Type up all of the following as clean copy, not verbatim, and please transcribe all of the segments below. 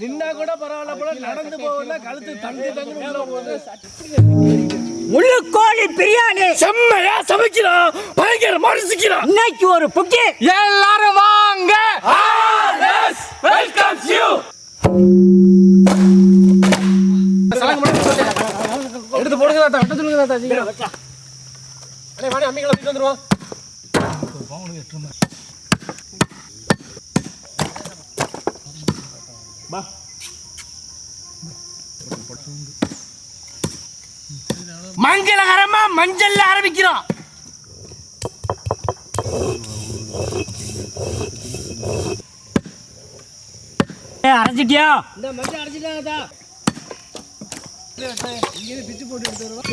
நின்னா கூட பரவாயில்ல போல நடந்து போவல கழுத்து தங்கு தங்கு உள்ள போகுது. முழு கோழி பிரியாணி செம்மையா சமைக்கிறோம், பயங்கரமா ருசிக்கிறோம். இன்னைக்கு ஒரு புக்கி. எல்லாரும் வாங்க. RS welcomes you. சலங்க மட்டும் எடுத்து போடுங்க தாத்தா, வெட்ட சொல்லுங்க தாத்தா. சீக்கிரம் வெட்டா. அடே வாடி அம்மிகளை தூக்கிட்டு வந்துருவோம். பா மங்களகரமா மஞ்சள்ல ஆரம்பிக்கிறோம். அரைச்சிட்டியா? இந்த மஞ்சள் அரைச்சிட்டாங்கதா. இங்கே பிச்சு போட்டு எடுத்துறோம்.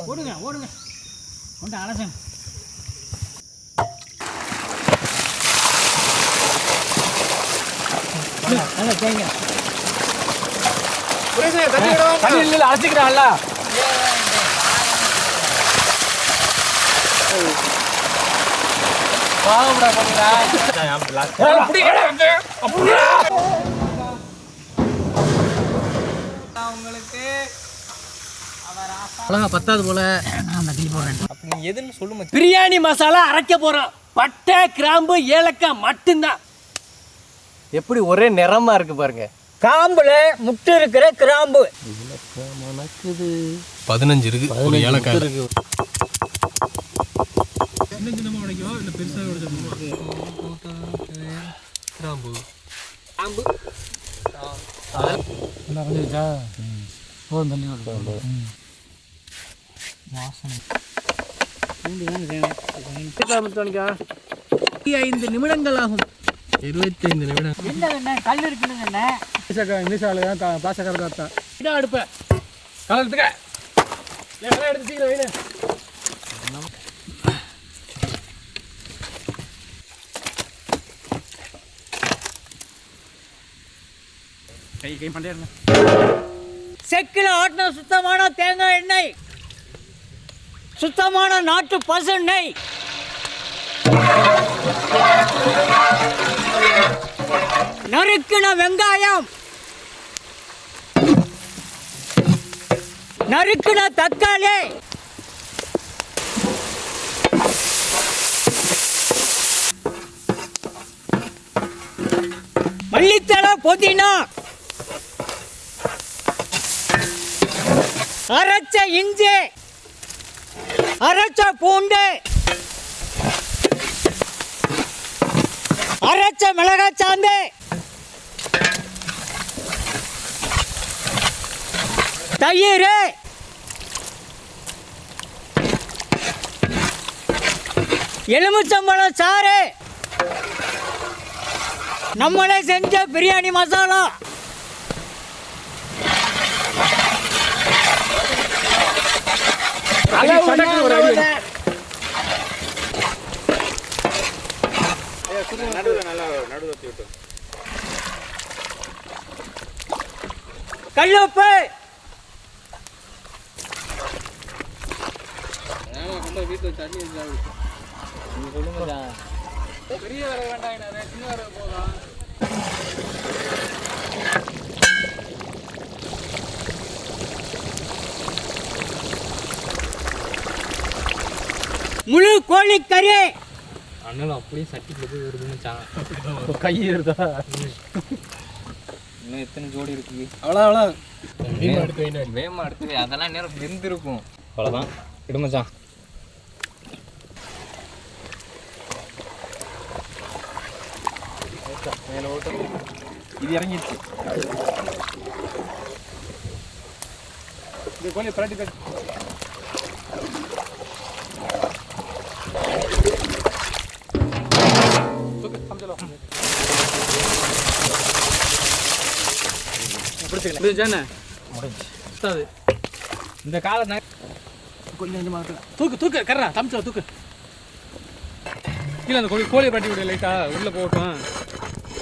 ஓடுங்க ஓடுங்க. கொண்டு அரைச்சேன். நல்லா தேங்க. புரியுது தண்ணி விடுவாங்க. தண்ணி இல்ல அரைச்சிக்கறான்ல. வாங்கடா போங்கடா. நான் பிளாக். அப்படி அப்படியே. உங்களுக்கு அழகா பத்தாது போல. நான் தள்ளி போறேன். அப்ப நீ எதுன்னு சொல்லுங்க. பிரியாணி மசாலா அரைக்க போறோம். பட்டை, கிராம்பு, ஏலக்காய் மட்டும்தான். எப்படி ஒரே நிறமா இருக்கு பாருங்க. காம்புல முட்டை இருக்கிற கிராம்பு. மணக்குது. 15 இருக்கு. ஒரு ஏலக்காய் இருக்கு. சின்னமா உடைக்கவா இல்ல பெருசா உடைச்சோமா? கிராம்பு. காம்பு. என்ன வந்துச்சா? போதும் தண்ணி ஊத்து. வாசனை. பூண்டு தான் வேணும். 5 நிமிடங்கள் ஆகும். 25 நிமிடம். என்ன கல் இருக்குன்னு என்ன? இதான் அடுப்ப கலந்துக்க. எடுத்து சீக்கிரம் வைங்க. கை மண்டையா. செக்கில் ஆட்டின சுத்தமான தேங்காய் எண்ணெய், சுத்தமான நாட்டு பசுண்ணெய், நறுக்கின வெங்காயம், நறுக்கின தக்காளி, மல்லித்தழை, புதினா, அரைச்ச இஞ்சி, அரைச்ச பூண்டு, அரைச்ச மிளகாய் சாந்து, தயிர், எலுமிச்சம்பழம் சாறு, நம்மளே செஞ்ச பிரியாணி மசாலா, கல்லுப்பு, பெரிய வர வேண்டாம், சின்ன வர போதும். முழு கோழிக்கறி. அண்ணனும் அப்படியே சட்டிக்குள்ள போய் வருதுன்னு கை ஏறுதா? இன்னும் எத்தனை ஜோடி இருக்கு? அவ்வளோ வேமா எடுத்து அதெல்லாம் நேரம் வெந்திருக்கும். அவ்வளோதான் இடுமச்சான். மேலே ஓட்டம் இது இறங்கிடுச்சு. இந்த கோழி பரட்டி கட்டு. இந்த காலை கொஞ்சம் கொஞ்சமாக தூக்கு தூக்கு கர்றா தம்பிச்சா தூக்கு. கீழே அந்த கோழியை பரட்டி விடு. லைட்டா உள்ள போட்டோம்.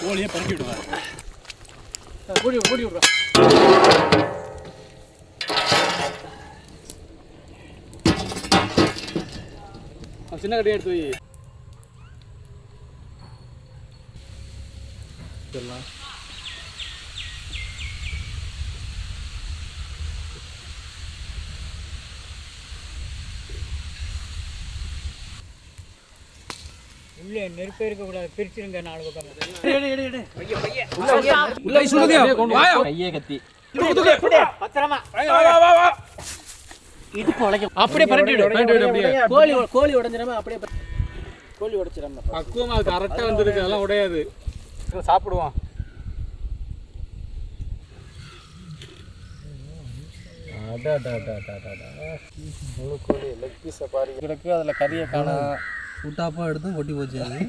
கோழியை பரட்டி விடுவேன். கூடி விடுறா. சின்ன கட்டியை எடுத்து வை. உள்ளே நெருப்பே இருக்கக்கூடாது, பிரிச்சிருங்க 4 பக்கம். கையே கத்தி பத்திரமா இடுப்பு உடைக்கும். அப்படியே பரட்டிடு அப்படியே கோழி உடைஞ்சிடாம அப்படியே கோழி உடைச்சிடாம பக்குவமா கரெக்டா வந்திருக்கு, அதெல்லாம் உடையாது. சாப்பிடுவான். முழு கோழி லெக் பீஸை பாருங்க கிடக்கு, அதில் கறியை காணும். சுட்டாப்பா எடுத்து கொட்டி போச்சு அது.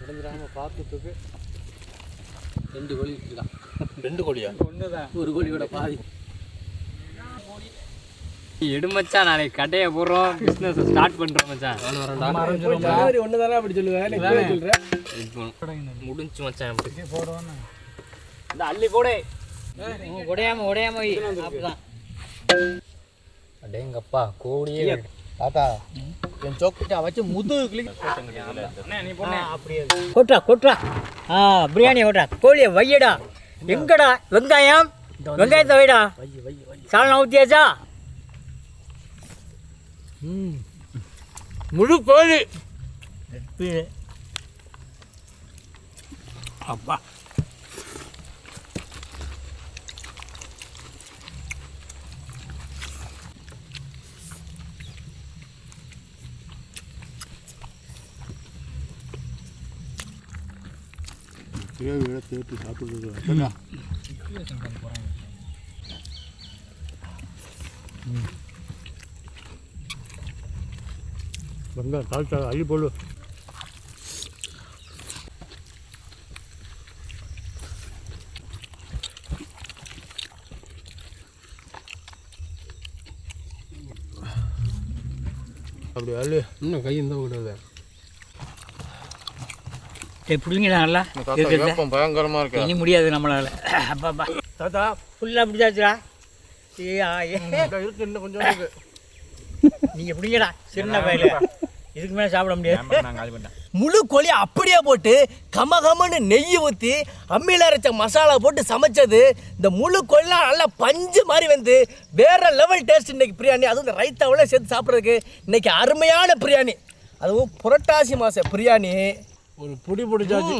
உடைஞ்சிடாம பார்த்துட்டு 2 கோழி வச்சுருக்கான். 2 கோழியா? ஒண்ணுதான். ஒரு கோழியோட பாதி. எடு மச்சான், நாளைக்கு கடையை போடுறோம், பிஸ்னஸ் ஸ்டார்ட் பண்ணுறோம் மச்சான். ஜனவரி 1 தானே அப்படி சொல்லுவேன், நீ இப்பவே சொல்ற. முடிஞ்சு மச்சான். இந்த அள்ளி போடு. உடையாம வை. அப்படிதான். அடேங்கப்பா கோழியே தாத்தா என் சோக்கிட்ட வச்சு முதுகுல கொட்றா பிரியாணி ஓட்டா, கோழியை வையடா. எங்கடா வெங்காயம்? வெங்காயத்தை வைடா. சாலனா ஊற்றியாச்சா? முழு கோழி. அப்பா சேர்த்து சாப்பிடுறது வெங்காயம் தாழ்த்தா அள்ளி போடு. அப்படி அள்ளு. இன்னும் கை இருந்தால் விடாது. பிடிங்கடா நல்லா பயங்கரமா இருக்கு. இனி முடியாது நம்மளால. அப்பா தாத்தா ஃபுல்லாக பிடிச்சாச்சுடா. இருக்கு, இன்னும் கொஞ்சம் இருக்கு. நீங்கள் பிடிங்கடா சின்ன பையில, இதுக்கு மேலே சாப்பிட முடியாது. முழு கோழி அப்படியே போட்டு கமகமன்னு நெய் ஊற்றி அம்மியில் அரைச்ச மசாலா போட்டு சமைச்சது. இந்த முழு கோழிலாம் நல்லா பஞ்சு மாதிரி வந்து வேற லெவல் டேஸ்ட் இன்னைக்கு பிரியாணி. அதுவும் இந்த ரைத்தாவோட சேர்த்து சாப்பிட்றதுக்கு இன்னைக்கு அருமையான பிரியாணி. அதுவும் புரட்டாசி மாத பிரியாணி. ஒரு புடி பிடிச்சாச்சு.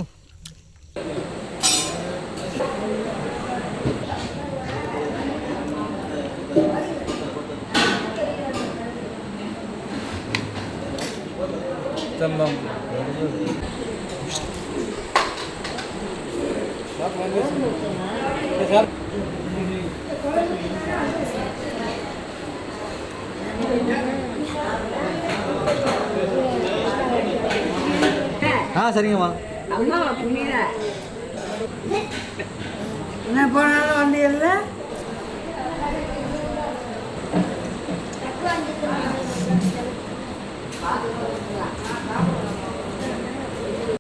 சரிங்கம்மா. அம்மா புரியல என்ன போனாலும் வண்டி இல்லை.